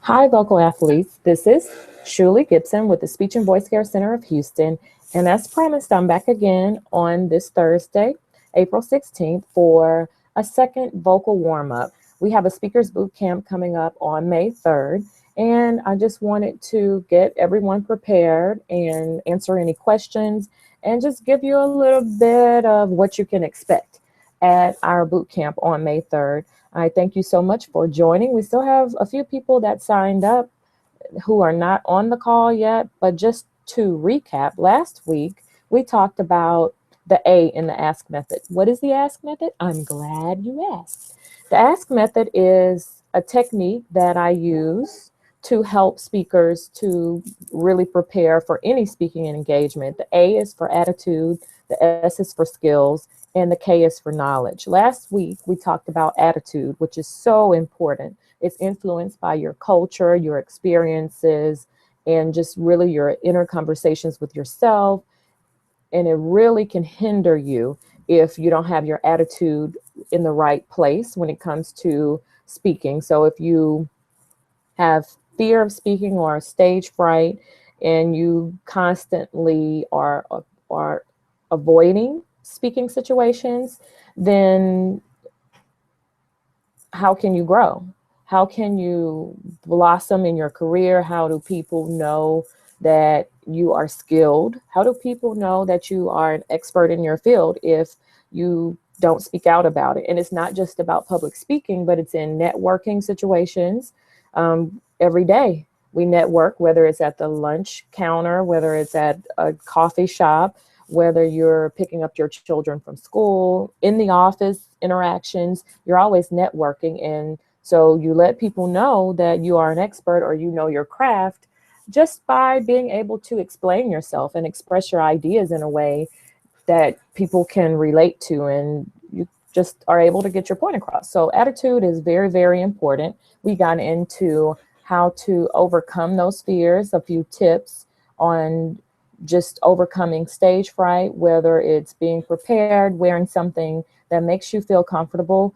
Hi, local athletes. This is Shuli Gibson with the Speech and Voice Care Center of Houston. And as promised, I'm back again on this Thursday, April 16th, for a second vocal warm up. We have a speakers boot camp coming up on May 3rd. And I just wanted to get everyone prepared and answer any questions and just give you a little bit of what you can expect at our boot camp on May 3rd. I thank you so much for joining. We still have a few people that signed up who are not on the call yet, but just to recap, last week we talked about the A in the ask method. What is the ask method? I'm glad you asked. The ask method is a technique that I use to help speakers to really prepare for any speaking engagement. The A is for attitude, the S is for skills, and the K is for knowledge. Last week, we talked about attitude, which is so important. It's influenced by your culture, your experiences, and just really your inner conversations with yourself. And it really can hinder you if you don't have your attitude in the right place when it comes to speaking. So if you have fear of speaking or stage fright and you constantly are avoiding speaking situations, then how can you grow? How can you blossom in your career? How do people know that you are skilled? How do people know that you are an expert in your field if you don't speak out about it? And it's not just about public speaking, but it's in networking situations. Every day we network, whether it's at the lunch counter, whether it's at a coffee shop, whether you're picking up your children from school, in the office interactions, you're always networking. And so you let people know that you are an expert or you know your craft just by being able to explain yourself and express your ideas in a way that people can relate to, and you just are able to get your point across. So attitude is very, very important. We got into how to overcome those fears, a few tips on just overcoming stage fright, whether it's being prepared, wearing something that makes you feel comfortable,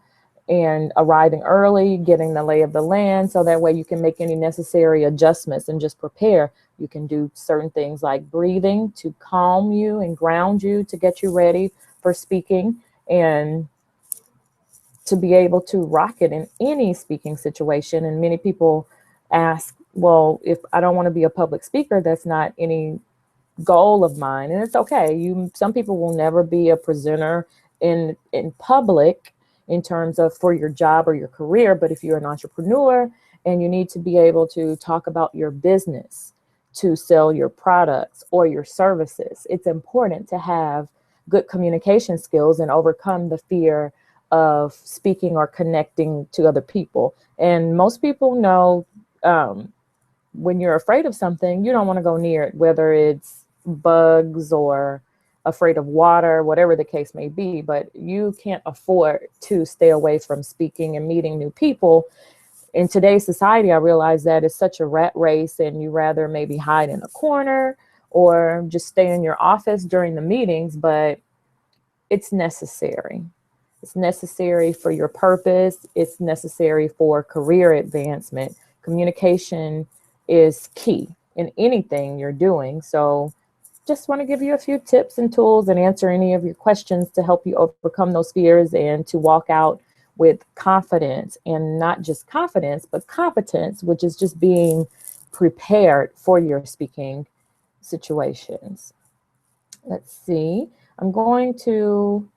and arriving early, getting the lay of the land so that way you can make any necessary adjustments and just prepare. You can do certain things like breathing to calm you and ground you to get you ready for speaking and to be able to rock it in any speaking situation. And many people ask, well, if I don't want to be a public speaker, that's not any goal of mine, and it's okay. Some people will never be a presenter in public in terms of for your job or your career, but if you're an entrepreneur and you need to be able to talk about your business, to sell your products or your services, it's important to have good communication skills and overcome the fear of speaking or connecting to other people. And most people know, when you're afraid of something, you don't want to go near it, whether it's bugs or afraid of water, whatever the case may be. But you can't afford to stay away from speaking and meeting new people. In today's society, I realize that it's such a rat race, and you rather maybe hide in a corner or just stay in your office during the meetings, but it's necessary. It's necessary for your purpose. It's necessary for career advancement. Communication is key in anything you're doing. So just want to give you a few tips and tools and answer any of your questions to help you overcome those fears and to walk out with confidence, and not just confidence, but competence, which is just being prepared for your speaking situations. Let's see. I'm going to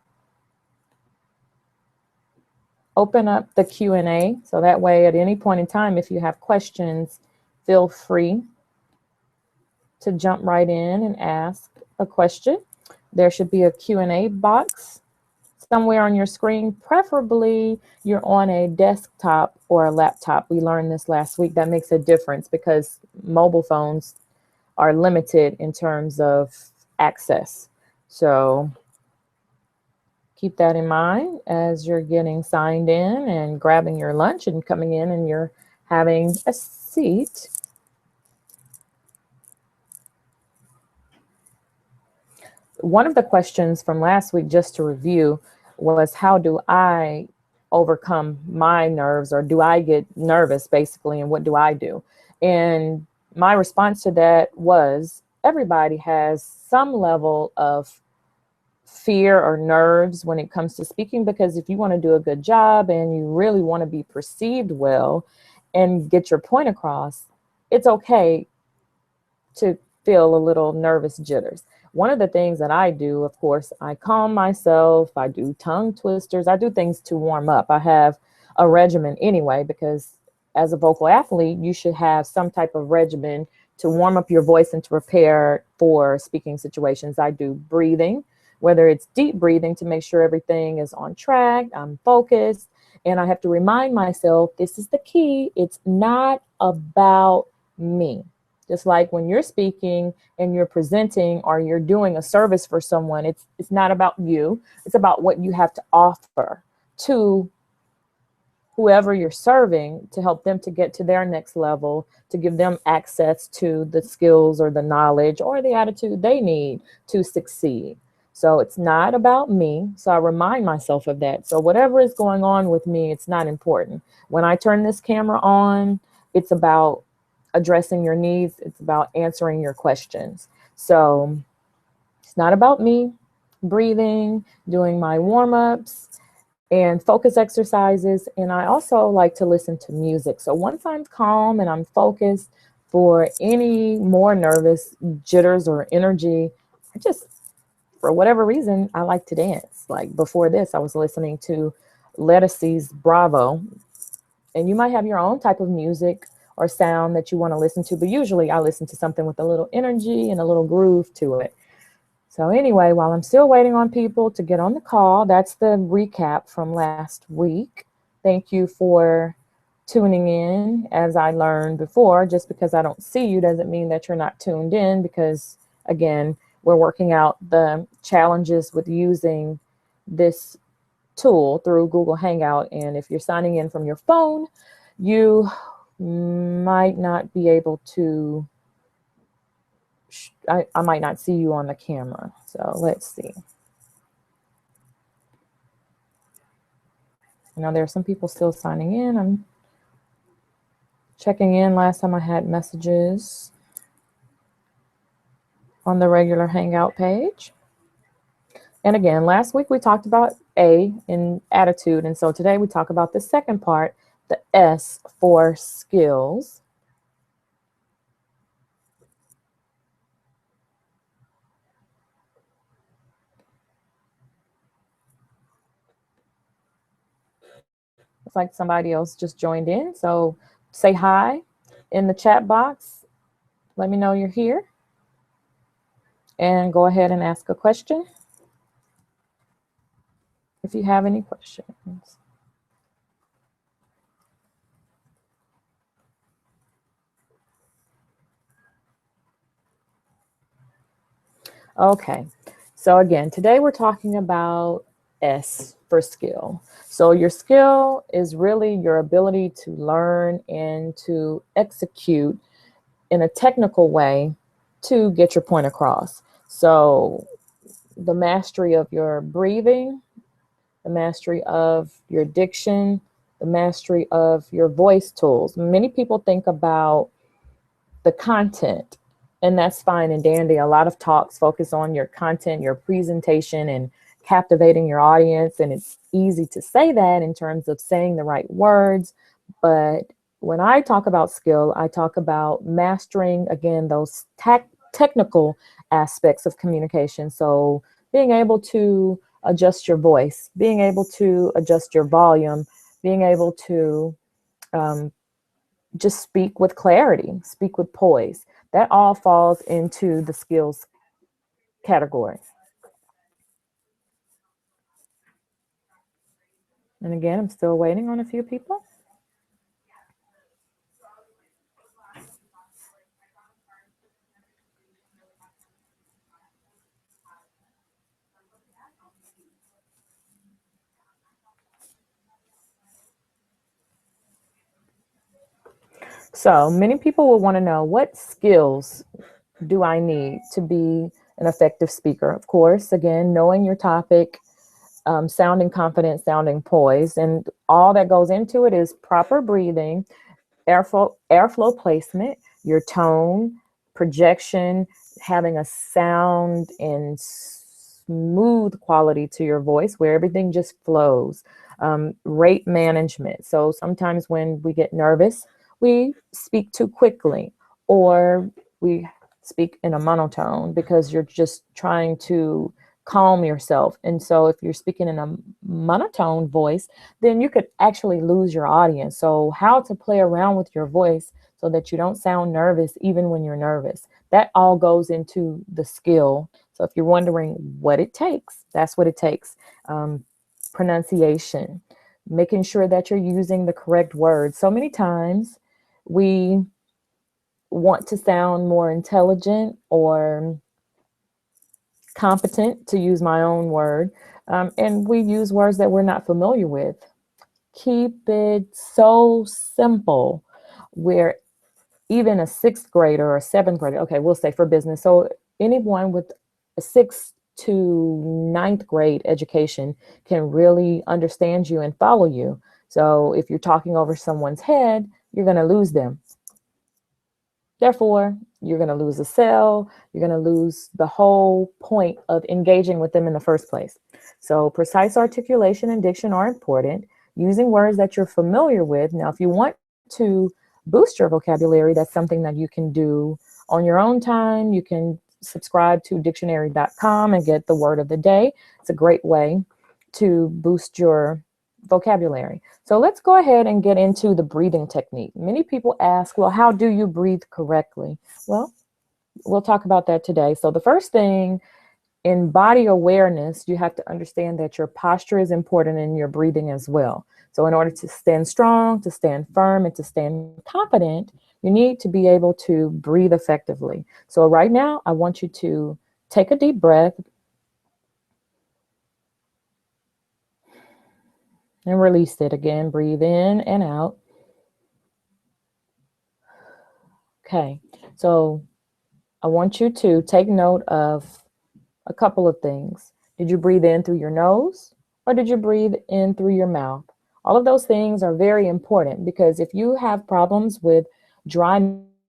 open up the Q&A so that way at any point in time, if you have questions, feel free to jump right in and ask a question. There should be a Q&A box somewhere on your screen. Preferably you're on a desktop or a laptop. We learned this last week. That makes a difference because mobile phones are limited in terms of access. So keep that in mind as you're getting signed in and grabbing your lunch and coming in and you're having a seat. One of the questions from last week, just to review, was how do I overcome my nerves, or do I get nervous basically, and what do I do? And my response to that was everybody has some level of fear or nerves when it comes to speaking, because if you want to do a good job and you really want to be perceived well and get your point across, it's okay to feel a little nervous jitters. One of the things that I do, of course, I calm myself, I do tongue twisters, I do things to warm up. I have a regimen anyway, because as a vocal athlete, you should have some type of regimen to warm up your voice and to prepare for speaking situations. I do breathing, whether it's deep breathing to make sure everything is on track, I'm focused, and I have to remind myself, this is the key, it's not about me. Just like when you're speaking and you're presenting or you're doing a service for someone, it's not about you. It's about what you have to offer to whoever you're serving to help them to get to their next level, to give them access to the skills or the knowledge or the attitude they need to succeed. So it's not about me. So I remind myself of that. So whatever is going on with me, it's not important. When I turn this camera on, it's about addressing your needs. It's about answering your questions. So it's not about me. Breathing, doing my warm-ups and focus exercises. And I also like to listen to music. So once I'm calm and I'm focused, for any more nervous jitters or energy, I just, for whatever reason, I like to dance. Like before this, I was listening to Lettucey's Bravo. And you might have your own type of music or sound that you want to listen to, but usually I listen to something with a little energy and a little groove to it. So anyway, while I'm still waiting on people to get on the call, that's the recap from last week. Thank you for tuning in. As I learned before, just because I don't see you doesn't mean that you're not tuned in, because again, we're working out the challenges with using this tool through Google Hangout. And if you're signing in from your phone, you might not be able to, I might not see you on the camera. So let's see. Now there are some people still signing in. I'm checking in. Last time I had messages on the regular Hangout page. And again, last week we talked about A in attitude. And so today we talk about the second part, the S for skills. Looks like somebody else just joined in. So say hi in the chat box. Let me know you're here. And go ahead and ask a question if you have any questions. Okay, so again, today we're talking about S for skill. So your skill is really your ability to learn and to execute in a technical way to get your point across. So the mastery of your breathing, the mastery of your diction, the mastery of your voice tools. Many people think about the content, and that's fine and dandy. A lot of talks focus on your content, your presentation, and captivating your audience. And it's easy to say that in terms of saying the right words. But when I talk about skill, I talk about mastering, again, those technical aspects of communication. So being able to adjust your voice, being able to adjust your volume, being able to just speak with clarity, speak with poise. That all falls into the skills category. And again, I'm still waiting on a few people. So many people will want to know, what skills do I need to be an effective speaker? Of course, again, knowing your topic, sounding confident, sounding poised. And all that goes into it is proper breathing, airflow placement, your tone, projection, having a sound and smooth quality to your voice where everything just flows. Rate management. So sometimes when we get nervous, we speak too quickly, or we speak in a monotone because you're just trying to calm yourself. And so if you're speaking in a monotone voice, then you could actually lose your audience. So how to play around with your voice so that you don't sound nervous even when you're nervous. That all goes into the skill. So if you're wondering what it takes, that's what it takes. Pronunciation, making sure that you're using the correct words. So many times we want to sound more intelligent or competent, to use my own word, and we use words that we're not familiar with. Keep it so simple where even a sixth grader or a seventh grader, okay, we'll say for business. So anyone with a sixth to ninth grade education can really understand you and follow you. So if you're talking over someone's head, you're going to lose them. Therefore, you're going to lose a sale. You're going to lose the whole point of engaging with them in the first place. So precise articulation and diction are important. Using words that you're familiar with. Now, if you want to boost your vocabulary, that's something that you can do on your own time. You can subscribe to dictionary.com and get the word of the day. It's a great way to boost your vocabulary. So let's go ahead and get into the breathing technique. Many people ask, well, how do you breathe correctly? Well, we'll talk about that today. So the first thing, in body awareness, you have to understand that your posture is important in your breathing as well. So in order to stand strong, to stand firm, and to stand confident, you need to be able to breathe effectively. So right now, I want you to take a deep breath and release it again. Breathe in and out. Okay, so I want you to take note of a couple of things. Did you breathe in through your nose, or did you breathe in through your mouth? All of those things are very important, because if you have problems with dry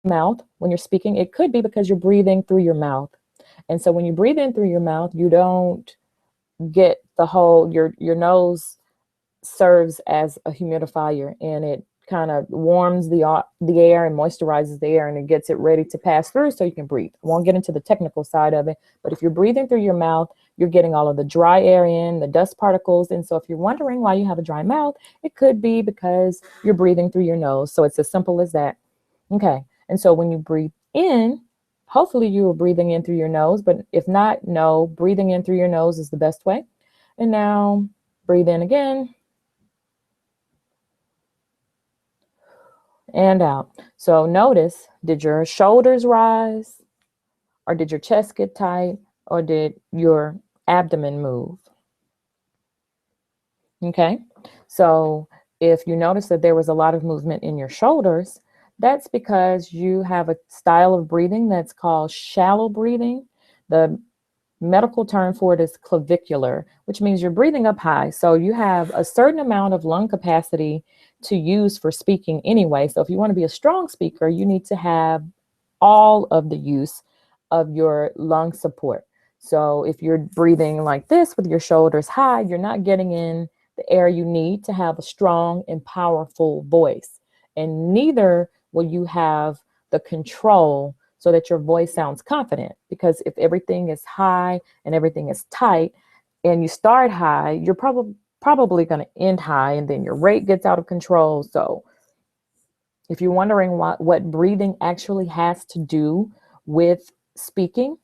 mouth when you're speaking, it could be because you're breathing through your mouth. And so when you breathe in through your mouth, you don't get the whole, your nose serves as a humidifier, and it kind of warms the air and moisturizes the air, and it gets it ready to pass through so you can breathe. I won't get into the technical side of it, but if you're breathing through your mouth, you're getting all of the dry air in, the dust particles. And so if you're wondering why you have a dry mouth, it could be because you're breathing through your nose. So it's as simple as that. Okay. And so when you breathe in, hopefully you are breathing in through your nose, but if not, no, breathing in through your nose is the best way. And now breathe in again and out. So notice, did your shoulders rise, or did your chest get tight, or did your abdomen move? Okay. So if you notice that there was a lot of movement in your shoulders, that's because you have a style of breathing that's called shallow breathing. The medical term for it is clavicular, which means you're breathing up high. So you have a certain amount of lung capacity to use for speaking anyway. So if you want to be a strong speaker, you need to have all of the use of your lung support. So if you're breathing like this with your shoulders high, you're not getting in the air you need to have a strong and powerful voice. And neither will you have the control so that your voice sounds confident. Because if everything is high and everything is tight, and you start high, you're probably going to end high, and then your rate gets out of control. So if you're wondering what breathing actually has to do with speaking,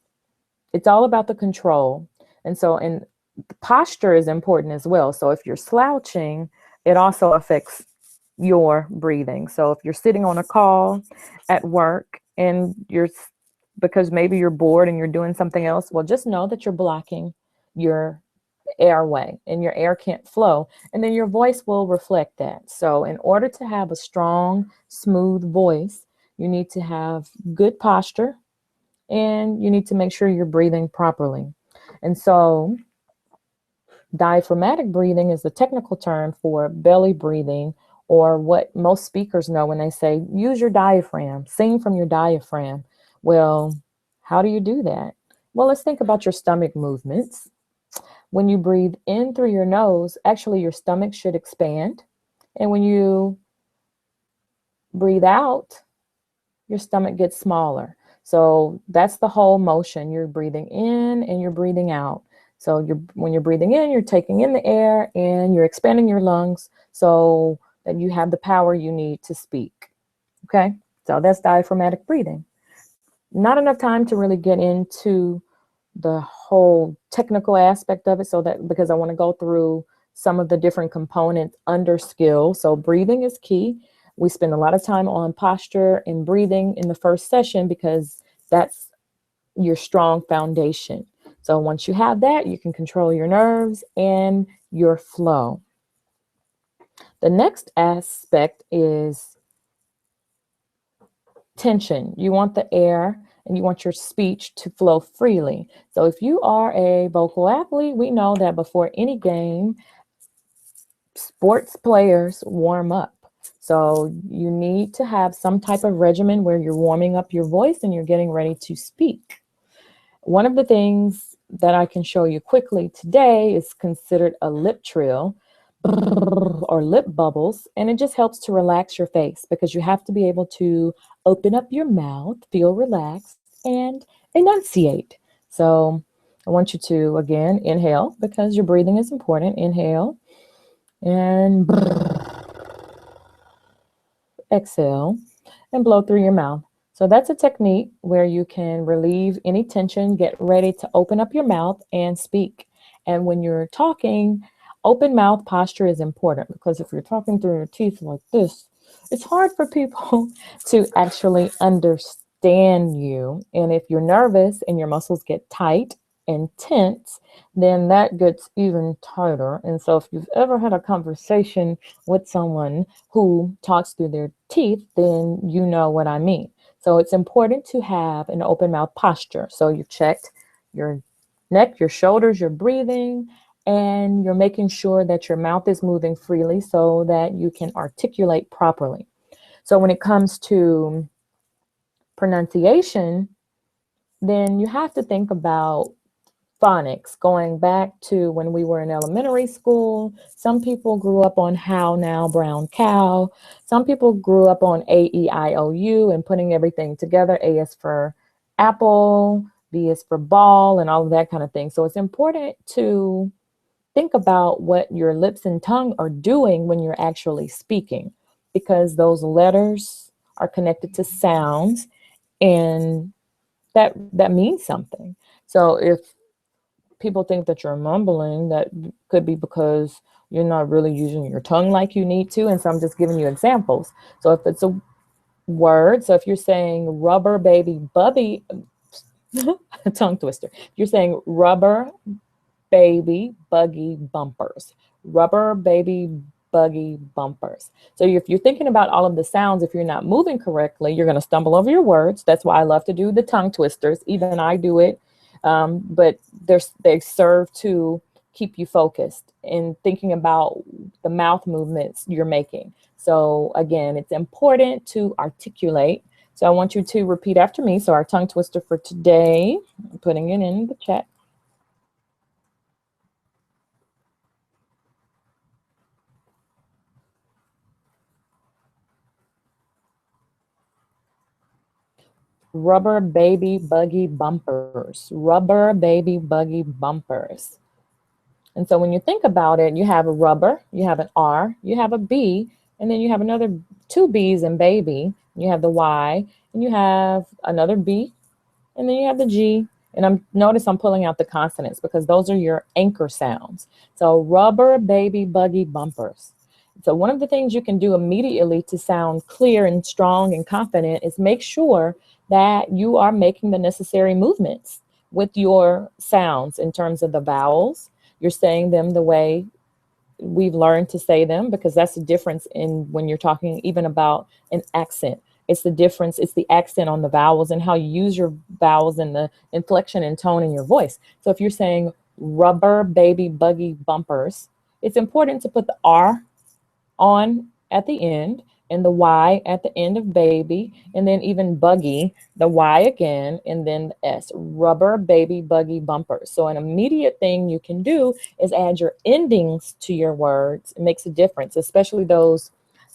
it's all about the control. And the posture is important as well. So if you're slouching, it also affects your breathing. So if you're sitting on a call at work and because maybe you're bored and you're doing something else, well, just know that you're blocking your airway and your air can't flow. And then your voice will reflect that. So in order to have a strong, smooth voice, you need to have good posture, and you need to make sure you're breathing properly. And so Diaphragmatic breathing is the technical term for belly breathing, or what most speakers know when they say, use your diaphragm, sing from your diaphragm. Well, how do you do that? Well, let's think about your stomach movements. When you breathe in through your nose, actually your stomach should expand. And when you breathe out, your stomach gets smaller. So that's the whole motion. You're breathing in and you're breathing out. So when you're breathing in, you're taking in the air and you're expanding your lungs so that you have the power you need to speak. Okay, so that's diaphragmatic breathing. Not enough time to really get into the whole technical aspect of it, so that because I want to go through some of the different components under skill. So breathing is key. We spend a lot of time on posture and breathing in the first session because that's your strong foundation. So once you have that, you can control your nerves and your flow. The next aspect is tension. You want the air and you want your speech to flow freely. So if you are a vocal athlete, we know that before any game, sports players warm up. So you need to have some type of regimen where you're warming up your voice and you're getting ready to speak. One of the things that I can show you quickly today is considered a lip trill or lip bubbles, and it just helps to relax your face because you have to be able to open up your mouth, feel relaxed, and enunciate. So I want you to, again, inhale because your breathing is important. Inhale and exhale and blow through your mouth. So that's a technique where you can relieve any tension, get ready to open up your mouth and speak. And when you're talking, open mouth posture is important because if you're talking through your teeth like this, it's hard for people to actually understand you. And if you're nervous and your muscles get tight and tense, then that gets even tighter. And so if you've ever had a conversation with someone who talks through their teeth, then you know what I mean. So it's important to have an open mouth posture. So you've checked your neck, your shoulders, your breathing, and you're making sure that your mouth is moving freely so that you can articulate properly. So when it comes to pronunciation, then you have to think about phonics, going back to when we were in elementary school. Some people grew up on how, now, brown cow. Some people grew up on A-E-I-O-U and putting everything together. A is for apple, B is for ball, and all of that kind of thing. So it's important to think about what your lips and tongue are doing when you're actually speaking, because those letters are connected to sounds, and that means something. So if people think that you're mumbling, that could be because you're not really using your tongue like you need to. And so I'm just giving you examples. So if it's a word, so if you're saying rubber baby bubby, tongue twister, if you're saying rubber baby buggy bumpers, rubber baby buggy bumpers. So if you're thinking about all of the sounds, if you're not moving correctly, you're going to stumble over your words. That's why I love to do the tongue twisters. Even I do it. But they serve to keep you focused in thinking about the mouth movements you're making. So again, it's important to articulate. So I want you to repeat after me. So our tongue twister for today, I'm putting it in the chat. Rubber baby buggy bumpers. Rubber baby buggy bumpers. And so when you think about it, you have a rubber, you have an R, you have a B, and then you have another two B's in baby. You have the Y, and you have another B, and then you have the G. And notice I'm pulling out the consonants because those are your anchor sounds. So rubber baby buggy bumpers. So one of the things you can do immediately to sound clear and strong and confident is make sure that you are making the necessary movements with your sounds in terms of the vowels. You're saying them the way we've learned to say them, because that's the difference in when you're talking even about an accent. It's the difference, it's the accent on the vowels and how you use your vowels and the inflection and tone in your voice. So if you're saying rubber baby buggy bumpers. It's important to put the R on at the end and the Y at the end of baby, and then even buggy, the Y again, and then the S, rubber baby buggy bumpers. So an immediate thing you can do is add your endings to your words. It makes a difference, especially those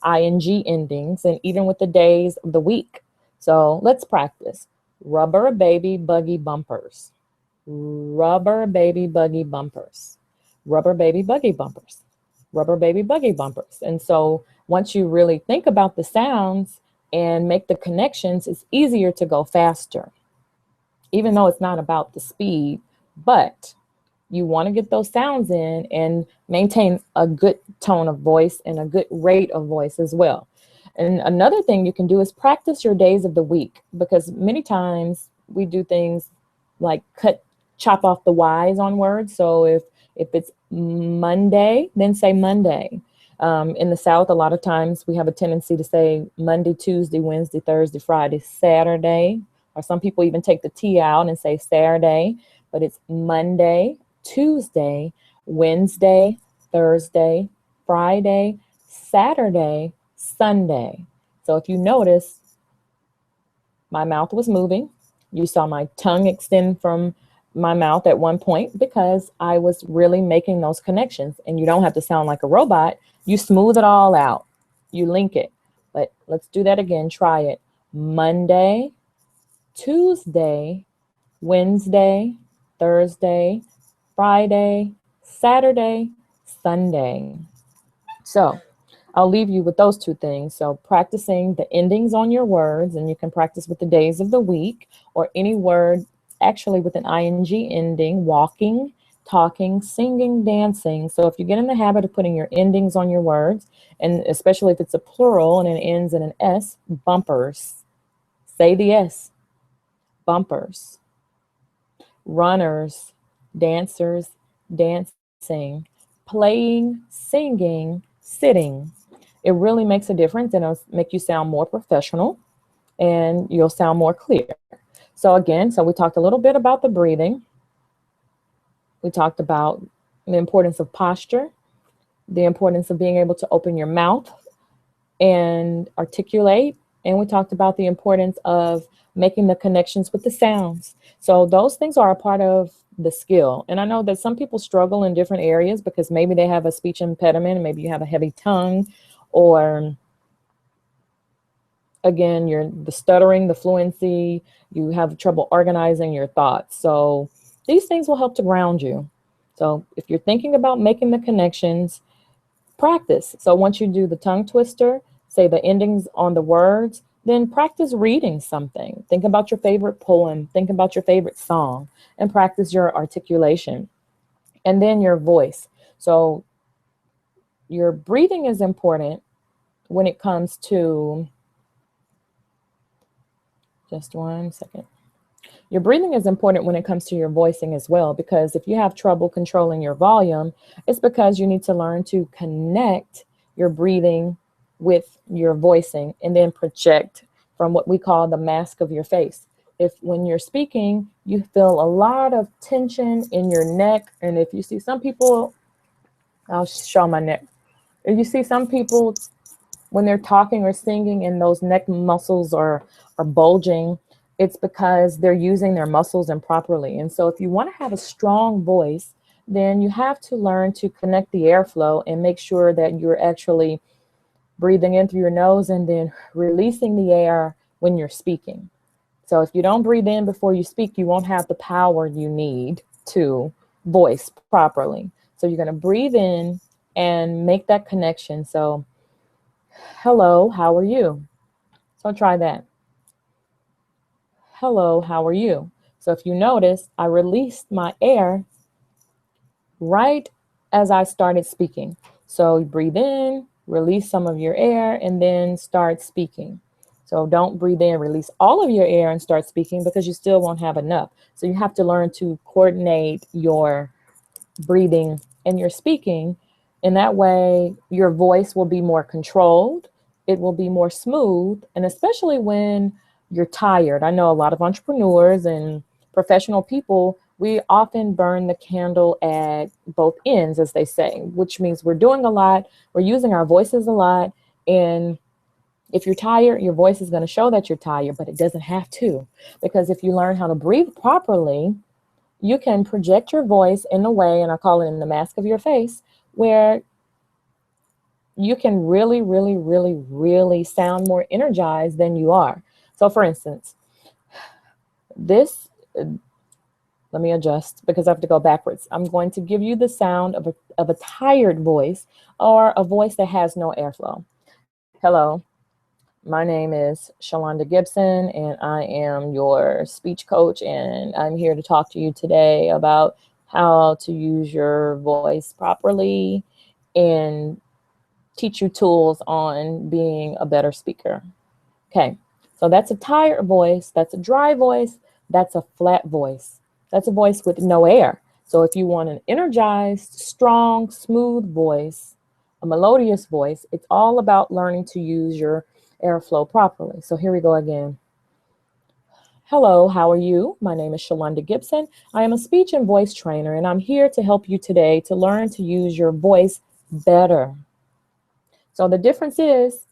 ing endings and even with the days of the week. So let's practice. Rubber baby buggy bumpers. Rubber baby buggy bumpers. Rubber baby buggy bumpers. Rubber baby buggy bumpers. And so once you really think about the sounds and make the connections, it's easier to go faster, even though it's not about the speed, but you want to get those sounds in and maintain a good tone of voice and a good rate of voice as well. And another thing you can do is practice your days of the week, because many times we do things like chop off the Y's on words. So if it's Monday, then say Monday. In the South, a lot of times we have a tendency to say Monday, Tuesday, Wednesday, Thursday, Friday, Saturday, or some people even take the T out and say Saturday, but it's Monday, Tuesday, Wednesday, Thursday, Friday, Saturday, Sunday. So if you notice, my mouth was moving. You saw my tongue extend from my mouth at one point because I was really making those connections. And you don't have to sound like a robot. You smooth it all out. You link it. But let's do that again. Try it. Monday, Tuesday, Wednesday, Thursday, Friday, Saturday, Sunday. So I'll leave you with those two things. So practicing the endings on your words, and you can practice with the days of the week or any word actually with an ing ending, walking, talking, singing, dancing. So if you get in the habit of putting your endings on your words, and especially if it's a plural and it ends in an S, bumpers. Say the S, bumpers. Runners, dancers, dancing, playing, singing, sitting. It really makes a difference, and it'll make you sound more professional and you'll sound more clear. So again, so we talked a little bit about the breathing. We talked about the importance of posture, the importance of being able to open your mouth and articulate. And we talked about the importance of making the connections with the sounds. So those things are a part of the skill. And I know that some people struggle in different areas because maybe they have a speech impediment, and maybe you have a heavy tongue, or again, you're the stuttering, the fluency, you have trouble organizing your thoughts. So these things will help to ground you. So if you're thinking about making the connections, practice. So once you do the tongue twister, say the endings on the words, then practice reading something. Think about your favorite poem, think about your favorite song, and practice your articulation. And then your voice. So your breathing is important when it comes to, just one second. Your breathing is important when it comes to your voicing as well, because if you have trouble controlling your volume, it's because you need to learn to connect your breathing with your voicing and then project from what we call the mask of your face. If when you're speaking, you feel a lot of tension in your neck, and if you see some people, I'll show my neck. If you see some people when they're talking or singing and those neck muscles are bulging, it's because they're using their muscles improperly. And so if you want to have a strong voice, then you have to learn to connect the airflow and make sure that you're actually breathing in through your nose and then releasing the air when you're speaking. So if you don't breathe in before you speak, you won't have the power you need to voice properly. So you're going to breathe in and make that connection. So, hello, how are you? So try that. Hello, how are you? So if you notice, I released my air right as I started speaking. So you breathe in, release some of your air, and then start speaking. So don't breathe in, release all of your air and start speaking, because you still won't have enough. So you have to learn to coordinate your breathing and your speaking. In that way, your voice will be more controlled. It will be more smooth. And especially when you're tired. I know a lot of entrepreneurs and professional people, we often burn the candle at both ends, as they say, which means we're doing a lot, we're using our voices a lot, and if you're tired, your voice is going to show that you're tired, but it doesn't have to. Because if you learn how to breathe properly, you can project your voice in a way, and I call it in the mask of your face, where you can really, really, really, really sound more energized than you are. So, for instance, this, let me adjust because I have to go backwards. I'm going to give you the sound of a tired voice or a voice that has no airflow. Hello, my name is Shalonda Gibson, and I am your speech coach, and I'm here to talk to you today about how to use your voice properly and teach you tools on being a better speaker. Okay, so that's a tired voice, that's a dry voice, that's a flat voice. That's a voice with no air. So if you want an energized, strong, smooth voice, a melodious voice, it's all about learning to use your airflow properly. So here we go again. Hello, how are you? My name is Shalonda Gibson. I am a speech and voice trainer, and I'm here to help you today to learn to use your voice better. So the difference is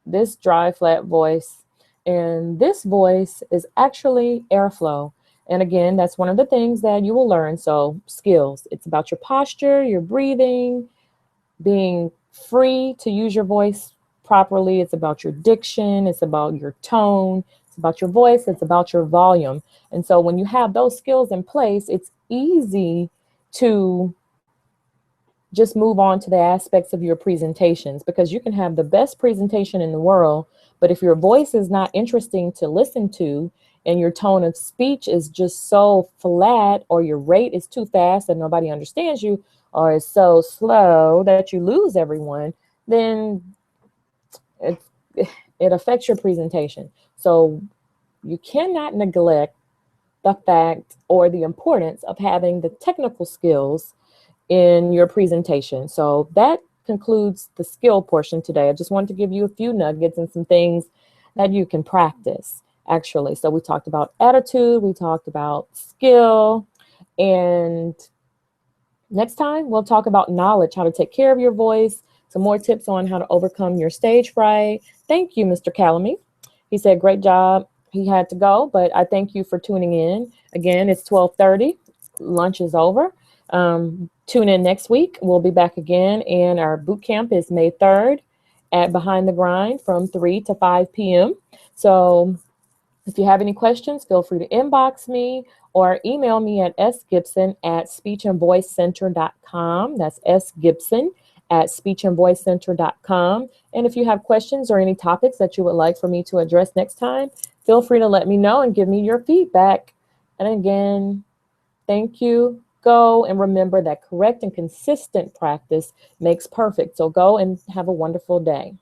this dry, flat voice, and this voice is actually airflow. And again, that's one of the things that you will learn. So skills, it's about your posture, your breathing, being free to use your voice properly. It's about your diction, it's about your tone, it's about your voice, it's about your volume. And so when you have those skills in place, it's easy to just move on to the aspects of your presentations, because you can have the best presentation in the world, but if your voice is not interesting to listen to and your tone of speech is just so flat, or your rate is too fast and nobody understands you, or is so slow that you lose everyone, then it, it affects your presentation. So you cannot neglect the fact or the importance of having the technical skills in your presentation. So that concludes the skill portion today. I just wanted to give you a few nuggets and some things that you can practice, actually. So we talked about attitude, we talked about skill, and next time we'll talk about knowledge, how to take care of your voice, some more tips on how to overcome your stage fright. Thank you, Mr. Calamy. He said, great job. He had to go, but I thank you for tuning in. Again, it's 12:30. Lunch is over. Tune in next week. We'll be back again, and our boot camp is May 3rd at Behind the Grind from 3 to 5 p.m. So if you have any questions, feel free to inbox me or email me at sgibson@speechandvoicecenter.com. That's sgibson@speechandvoicecenter.com. And if you have questions or any topics that you would like for me to address next time, feel free to let me know and give me your feedback. And again, thank you. Go and remember that correct and consistent practice makes perfect. So go and have a wonderful day.